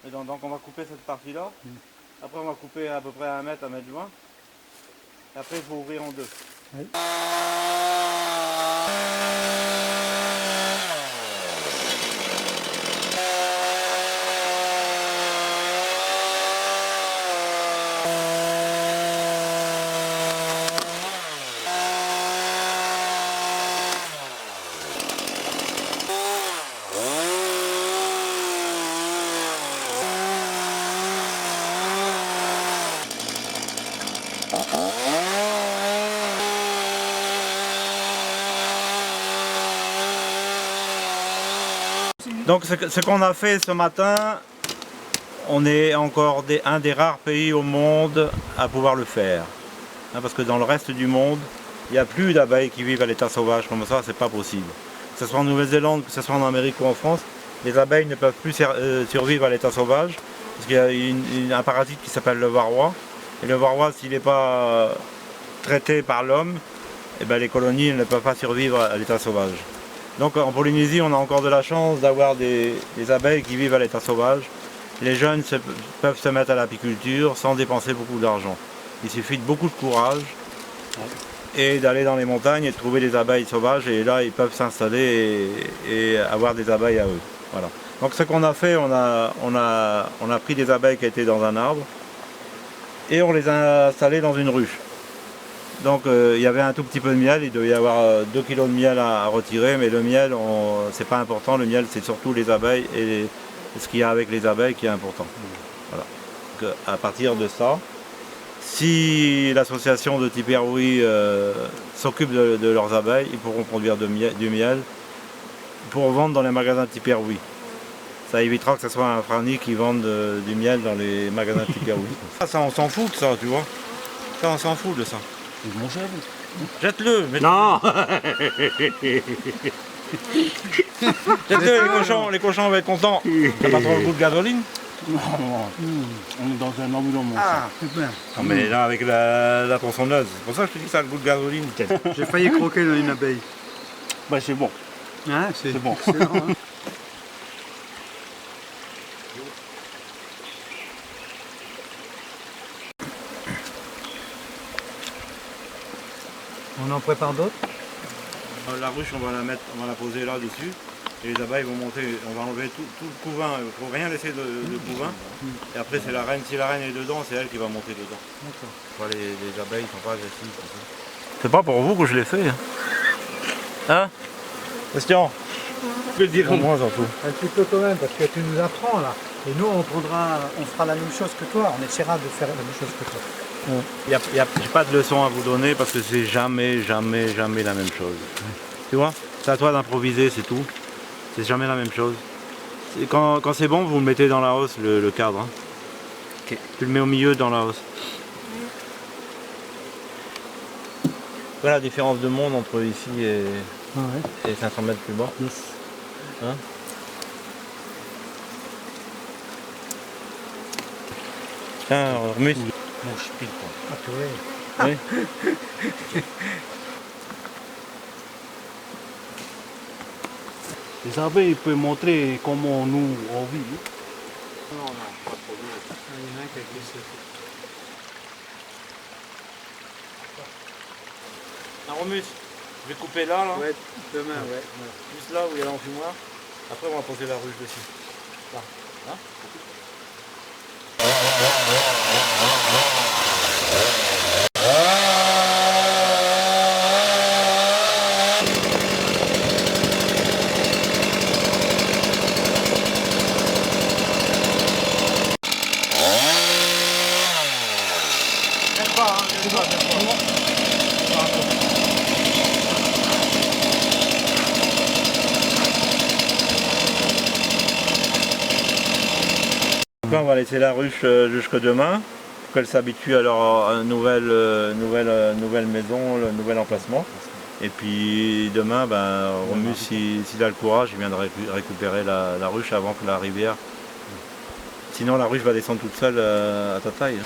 Et donc on va couper cette partie-là. Après on va couper à peu près à 1 mètre, 1 mètre 20. Et après il faut ouvrir en deux. Oui. Donc ce qu'on a fait ce matin, on est encore un des rares pays au monde à pouvoir le faire. Hein, parce que dans le reste du monde, il n'y a plus d'abeilles qui vivent à l'état sauvage comme ça, c'est pas possible. Que ce soit en Nouvelle-Zélande, que ce soit en Amérique ou en France, les abeilles ne peuvent plus survivre à l'état sauvage. Parce qu'il y a un parasite qui s'appelle le varroa. Et le varroa, s'il n'est pas traité par l'homme, eh ben, les colonies ne peuvent pas survivre à l'état sauvage. Donc en Polynésie, on a encore de la chance d'avoir des abeilles qui vivent à l'état sauvage. Les jeunes peuvent se mettre à l'apiculture sans dépenser beaucoup d'argent. Il suffit de beaucoup de courage et d'aller dans les montagnes et de trouver des abeilles sauvages. Et là, ils peuvent s'installer et avoir des abeilles à eux. Voilà. Donc ce qu'on a fait, on a pris des abeilles qui étaient dans un arbre et on les a installées dans une ruche. Donc il y avait un tout petit peu de miel, il devait y avoir 2 kg de miel à retirer, mais le miel, c'est pas important, le miel c'est surtout les abeilles et ce qu'il y a avec les abeilles qui est important. Voilà. Donc, à partir de ça, si l'association de Tiperoui s'occupe de leurs abeilles, ils pourront produire du miel pour vendre dans les magasins Tiperoui. Ça évitera que ce soit un Franny qui vende du miel dans les magasins Tiperoui. Ça on s'en fout de ça, tu vois. Ça on s'en fout de ça. Mon chef. Jette-le. Non. Jette-le, les cochons vont être contents. T'as pas trop le goût de gasoline? Non, on est dans un environnement. Ah, super. Non mais là avec la tronçonneuse, c'est pour ça que je te dis que ça a le goût de gasoline. J'ai failli croquer dans une abeille. Bah c'est bon. Hein, c'est bon. Excellent, hein. On en prépare d'autres? La ruche, on va la poser là dessus. Et les abeilles vont monter, on va enlever tout le couvain, il ne faut rien laisser de couvain. Et après c'est la reine, si la reine est dedans, c'est elle qui va monter dedans. D'accord. Les abeilles ne sont pas agressives. C'est pas pour vous que je l'ai fait. Hein, Christian? Je peux le dire. Moi j'en fous. Un petit peu quand même, parce que tu nous apprends là. Et nous on fera la même chose que toi, on essaiera de faire la même chose que toi. J'ai pas de leçon à vous donner parce que c'est jamais la même chose. Tu vois? C'est à toi d'improviser, c'est tout. C'est jamais la même chose. Quand c'est bon, vous le mettez dans la hausse, le cadre. Hein. Okay. Tu le mets au milieu dans la hausse. Voilà la différence de monde entre ici et 500 mètres plus bas. Yes. Hein? Tiens, remue. Mon chipil quoi. Ah, tu vois. Oui. Les abeilles peuvent montrer comment nous on vit. Non, pas trop lourd. Il y en a un qui a glissé. Un remus. Je vais couper là. Ouais, demain, ouais. Juste là où il y a l'enfumoir. Après on va poser la ruche dessus. Là. Hein? On va laisser la ruche jusque demain pour qu'elle s'habitue à leur nouvelle maison, le nouvel emplacement. Et puis demain, Romus, s'il a le courage, il viendra récupérer la ruche avant que la rivière. Sinon la ruche va descendre toute seule à ta taille.